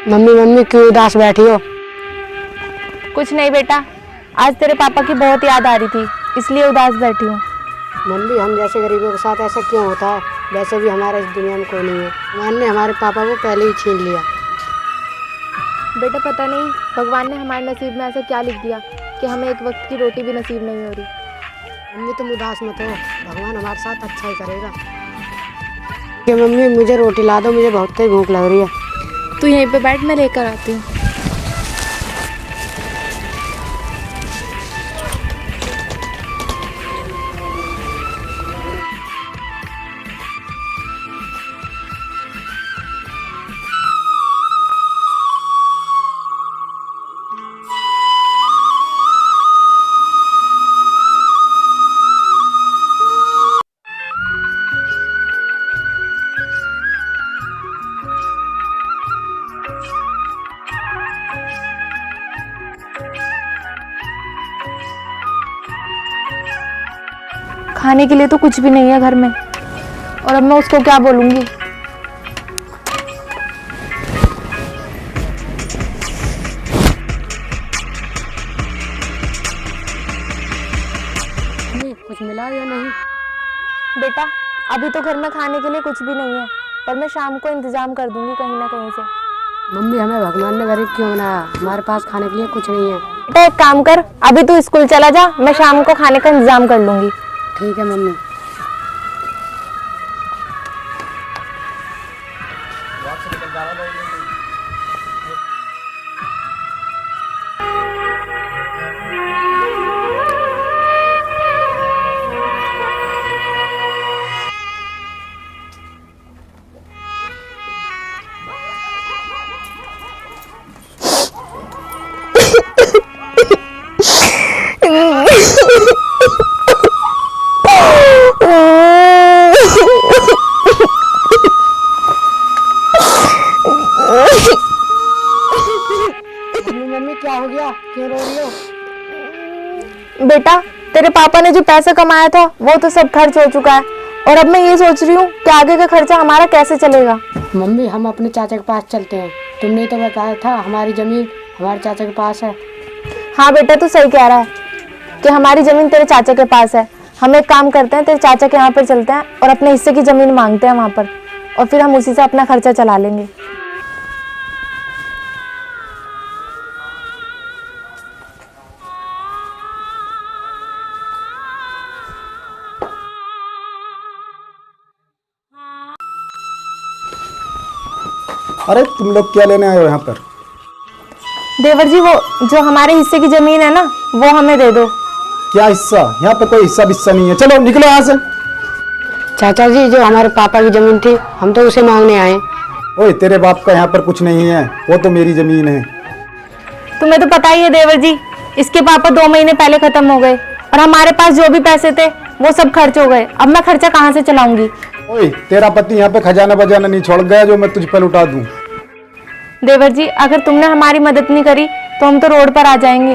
Mummy mummy क्यों उदास बैठी हो? कुछ नहीं बेटा, आज तेरे पापा की बहुत याद आ रही थी इसलिए उदास बैठी हूँ। मम्मी हम जैसे गरीबों के साथ ऐसा क्यों होता है? वैसे भी हमारे इस दुनिया में कोई नहीं है। भगवान ने हमारे पापा को पहले ही छीन लिया। बेटा पता नहीं भगवान ने हमारे नसीब में ऐसा क्या लिख दिया कि हमें एक वक्त की रोटी भी नसीब नहीं हो रही। मम्मी तुम उदास मत हो, भगवान हमारे साथ अच्छा ही करेगा। कि मम्मी मुझे रोटी ला दो, मुझे बहुत ही भूख लग रही है। तू यहीं पे बैठ, मैं लेकर आती हूँ। खाने के लिए तो कुछ भी नहीं है घर में, और अब मैं उसको क्या बोलूँगी। कुछ मिला या नहीं? बेटा अभी तो घर में खाने के लिए कुछ भी नहीं है, पर मैं शाम को इंतजाम कर दूंगी कहीं ना कहीं से। मम्मी हमें भगवान ने गरीब क्यों बनाया? हमारे पास खाने के लिए कुछ नहीं है। बेटा एक काम कर, अभी तू स्कूल चला जा, मैं शाम को खाने का इंतजाम कर लूंगी। ठीक है मम्मी। मम्मी क्या हो गया, क्यों रो रही हो? बेटा तेरे पापा ने जो पैसा कमाया था वो तो सब खर्च हो चुका है, और अब मैं ये सोच रही हूँ कि आगे का खर्चा हमारा कैसे चलेगा। मम्मी हम अपने चाचा के पास चलते हैं। तुमने तो बताया था हमारी जमीन हमारे चाचा के पास है। हाँ बेटा तू सही कह रहा है कि हमारी जमीन तेरे चाचा के पास है। हम एक काम करते हैं, तेरे चाचा के यहाँ पर चलते हैं और अपने हिस्से की जमीन मांगते हैं वहाँ पर, और फिर हम उसी से अपना खर्चा चला लेंगे। अरे तुम लोग क्या लेने आए हो यहाँ पर? देवर जी वो जो हमारे हिस्से की जमीन है ना, वो हमें दे दो। क्या हिस्सा? यहाँ पे कोई हिस्सा बिस्सा नहीं है, चलो निकलो यहाँ से। चाचा जी जो हमारे पापा की जमीन थी हम तो उसे मांगने आए। ओए तेरे बाप का यहाँ पर कुछ नहीं है, वो तो मेरी जमीन है। तुम्हें तो पता ही है देवर जी, इसके पापा 2 महीने पहले खत्म हो गए, और हमारे पास जो भी पैसे थे वो सब खर्च हो गए। अब मैं खर्चा कहाँ से चलाऊंगी। ओए तेरा पति यहाँ पे खजाना बजाना नहीं छोड़ गया जो मैं तुझ पर लुटा दूं। देवर जी अगर तुमने हमारी मदद नहीं करी तो हम तो रोड पर आ जाएंगे,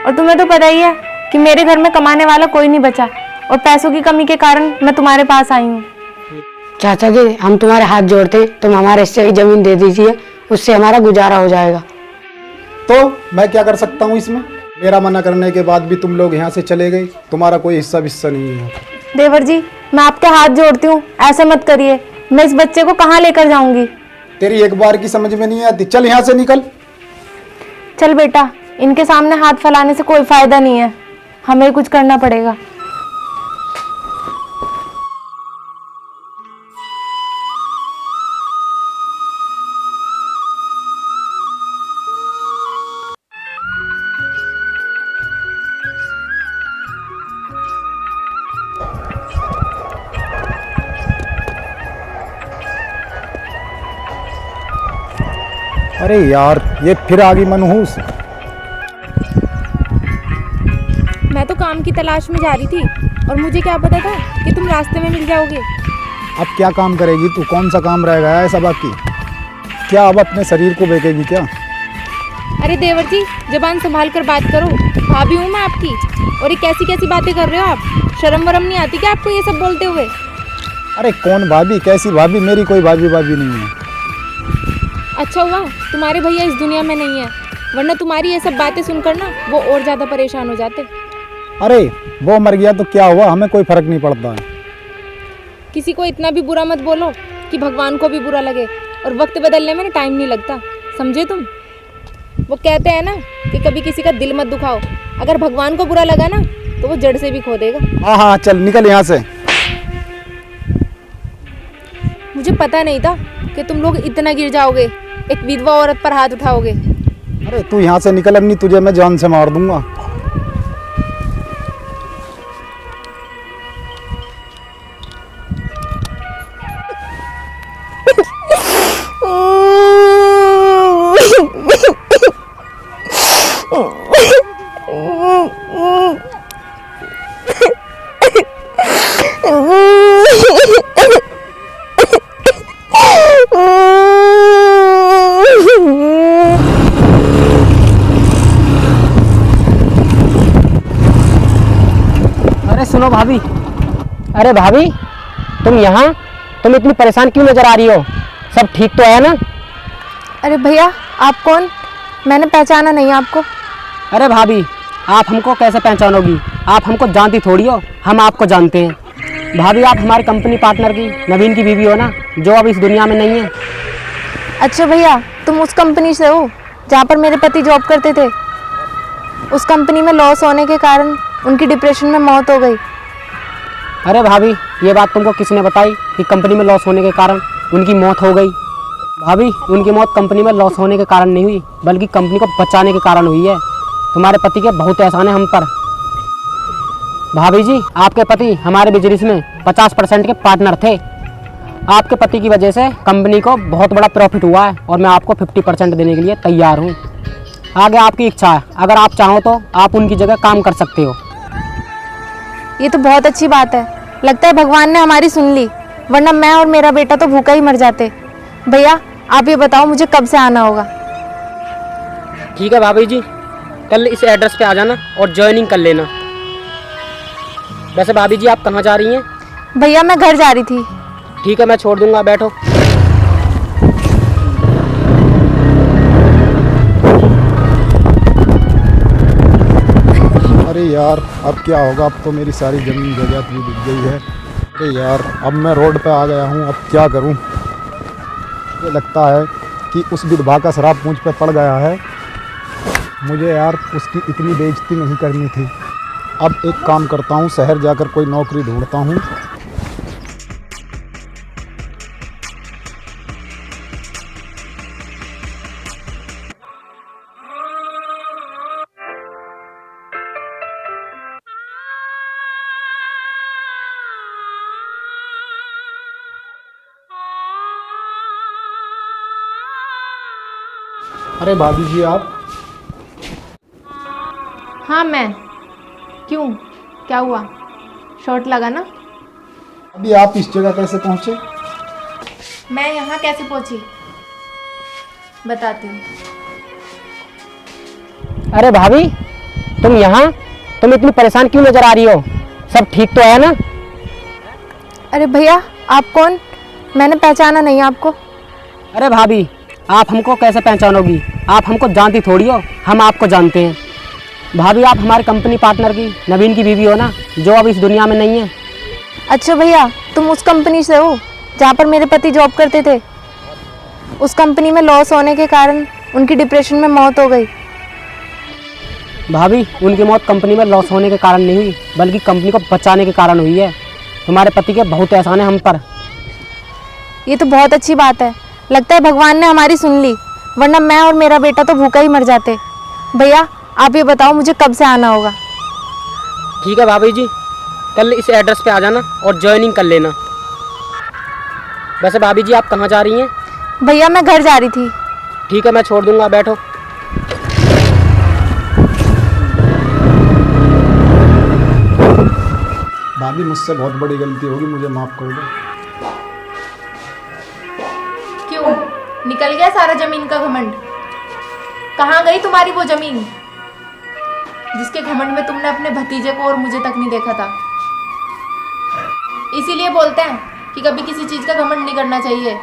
और तुम्हें तो पता ही है कि मेरे घर में कमाने वाला कोई नहीं बचा, और पैसों की कमी के कारण मैं तुम्हारे पास आई हूँ। चाचा जी हम तुम्हारे हाथ जोड़ते, तुम हमारे हिस्से की जमीन दे दीजिए, उससे हमारा गुजारा हो जाएगा। तो मैं क्या कर सकता हूँ इसमें? मेरा मना करने के बाद भी तुम लोग यहाँ से चले गए, तुम्हारा कोई हिस्सा बिस्सा नहीं है। देवर जी मैं आपके हाथ जोड़ती हूँ, ऐसे मत करिए। मैं इस बच्चे को कहाँ लेकर जाऊंगी? तेरी एक बार की समझ में नहीं आती, चल यहाँ से निकल। चल बेटा, इनके सामने हाथ फैलाने से कोई फायदा नहीं है, हमें कुछ करना पड़ेगा। अरे यार ये फिर आ गई मनहूस। मैं तो काम की तलाश में जा रही थी, और मुझे क्या पता था कि तुम रास्ते में मिल जाओगे। अब क्या काम करेगी तू? कौन सा काम रह गया ऐसा बाकी? क्या अब अपने शरीर को बेचेगी क्या? अरे देवर जी जबान संभाल कर बात करो, भाभी हूँ मैं आपकी, और ये कैसी कैसी बातें कर रहे हो आप? शर्म वरम नहीं आती क्या आपको ये सब बोलते हुए? अरे कौन भाभी, कैसी भाभी? मेरी कोई भाभी भाभी नहीं है। अच्छा हुआ तुम्हारे भैया इस दुनिया में नहीं है, वरना तुम्हारी ये सब बातें सुनकर ना वो और ज़्यादा परेशान हो जाते। अरे वो मर गया तो क्या हुआ, हमें कोई फर्क नहीं पड़ता है। किसी को इतना भी बुरा मत बोलो कि भगवान को भी बुरा लगे, और वक्त बदलने में ना टाइम नहीं लगता, समझे तुम। वो कहते हैं ना कि कभी किसी का दिल मत दुखाओ, अगर भगवान को बुरा लगा ना तो वो जड़ से भी खो देगा। हाँ हाँ चल निकल यहाँ से। मुझे पता नहीं था कि तुम लोग इतना गिर जाओगे, एक विधवा औरत पर हाथ उठाओगे। अरे तू यहाँ से निकल, अब नहीं तुझे मैं जान से मार दूंगा। अरे सुनो भाभी, अरे भाभी तुम यहाँ, तुम इतनी परेशान क्यों नजर आ रही हो? सब ठीक तो है ना? अरे भैया आप कौन? मैंने पहचाना नहीं आपको। अरे भाभी आप हमको कैसे पहचानोगी? आप हमको जानती थोड़ी हो, हम आपको जानते हैं। भाभी आप हमारे कंपनी पार्टनर की नवीन की बीवी हो ना, जो अब इस दुनिया में नहीं है। अच्छा भैया तुम उस कंपनी से हो जहाँ पर मेरे पति जॉब करते थे। उस कंपनी में लॉस होने के कारण उनकी डिप्रेशन में मौत हो गई। अरे भाभी ये बात तुमको किसने बताई कि कंपनी में लॉस होने के कारण उनकी मौत हो गई? भाभी उनकी मौत कंपनी में लॉस होने के कारण नहीं हुई, बल्कि कंपनी को बचाने के कारण हुई है। तुम्हारे पति के बहुत एहसान है हम पर। भाभी जी आपके पति हमारे बिजनेस में 50% के पार्टनर थे। आपके पति की वजह से कंपनी को बहुत बड़ा प्रॉफिट हुआ है, और मैं आपको 50% देने के लिए तैयार हूँ। आगे आपकी इच्छा है, अगर आप चाहो तो आप उनकी जगह काम कर सकते हो। ये तो बहुत अच्छी बात है, लगता है भगवान ने हमारी सुन ली, वरना मैं और मेरा बेटा तो भूखा ही मर जाते। भैया आप ये बताओ मुझे कब से आना होगा? ठीक है भाभी जी, कल इस एड्रेस पे आ जाना और ज्वाइनिंग कर लेना। वैसे भाभी जी आप कहाँ जा रही हैं? भैया मैं घर जा रही थी। ठीक है मैं छोड़ दूंगा, बैठो। अरे यार अब क्या होगा, अब तो मेरी सारी ज़मीन जायदाद भी बिक गई है। अरे यार अब मैं रोड पे आ गया हूँ, अब क्या करूँ? मुझे लगता है कि उस विधवा का श्राप मुझ पे पड़ गया है। मुझे यार उसकी इतनी बेइज्जती नहीं करनी थी। अब एक काम करता हूँ, शहर जाकर कोई नौकरी ढूंढता हूँ। अरे भाभी जी आप, हाँ मैं। क्यों, क्या हुआ? शॉर्ट लगा ना? अभी आप इस जगह कैसे पहुँचे? मैं यहाँ कैसे पहुँची बताती हूँ। अरे भाभी तुम यहाँ, तुम इतनी परेशान क्यों नजर आ रही हो? सब ठीक तो है ना? अरे भैया आप कौन? मैंने पहचाना नहीं आपको। अरे भाभी आप हमको कैसे पहचानोगी? आप हमको जानती थोड़ी हो, हम आपको जानते हैं। भाभी आप हमारे कंपनी पार्टनर की नवीन की बीवी हो ना, जो अब इस दुनिया में नहीं है। अच्छा भैया तुम उस कंपनी से हो जहाँ पर मेरे पति जॉब करते थे। उस कंपनी में लॉस होने के कारण उनकी डिप्रेशन में मौत हो गई। भाभी उनकी मौत कंपनी में लॉस होने के कारण नहीं हुई, बल्कि कंपनी को बचाने के कारण हुई है। तुम्हारे पति के बहुत एहसान है हम पर। ये तो बहुत अच्छी बात है, लगता है भगवान ने हमारी सुन ली, वरना मैं और मेरा बेटा तो भूखा ही मर जाते। भैया आप ये बताओ मुझे कब से आना होगा? ठीक है भाभी जी, कल इस एड्रेस पे आ जाना और ज्वाइनिंग कर लेना। वैसे भाभी जी आप कहाँ जा रही हैं? भैया मैं घर जा रही थी। ठीक है मैं छोड़ दूंगा, बैठो। भाभी मुझसे बहुत बड़ी गलती होगी, मुझे माफ़ कर दो। क्यों, निकल गया सारा जमीन का घमंड? कहाँ गई तुम्हारी वो जमीन जिसके घमंड में तुमने अपने भतीजे को और मुझे तक नहीं देखा था? इसीलिए बोलते हैं कि कभी किसी चीज़ का घमंड नहीं करना चाहिए,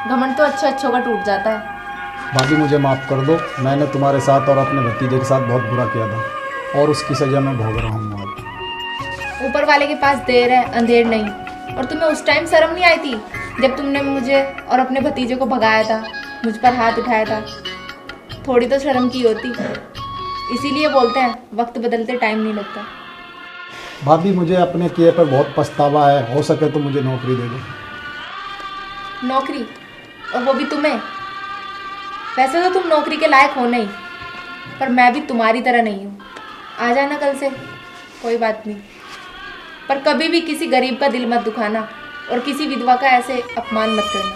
घमंड तो अच्छे अच्छों का टूट जाता है। भाभी मुझे माफ़ कर दो, मैंने तुम्हारे साथ और अपने भतीजे के साथ बहुत बुरा किया था और उसकी सज़ा मैं भोग रहा हूँ आज। ऊपर वाले के पास देर है अंधेर नहीं। और तुम्हें उस टाइम शर्म नहीं आई थी जब तुमने मुझे और अपने भतीजे को भगाया था, मुझ पर हाथ उठाया था? थोड़ी तो शर्म की होती। इसीलिए बोलते हैं वक्त बदलते टाइम नहीं लगता। भाभी मुझे अपने किए पर बहुत पछतावा है, हो सके तो मुझे नौकरी दे दो। नौकरी? और वो भी तुम्हें? वैसे तो तुम नौकरी के लायक हो नहीं, पर मैं भी तुम्हारी तरह नहीं हूँ। आ जाना कल से, कोई बात नहीं। पर कभी भी किसी गरीब का दिल मत दुखाना और किसी विधवा का ऐसे अपमान मत करना।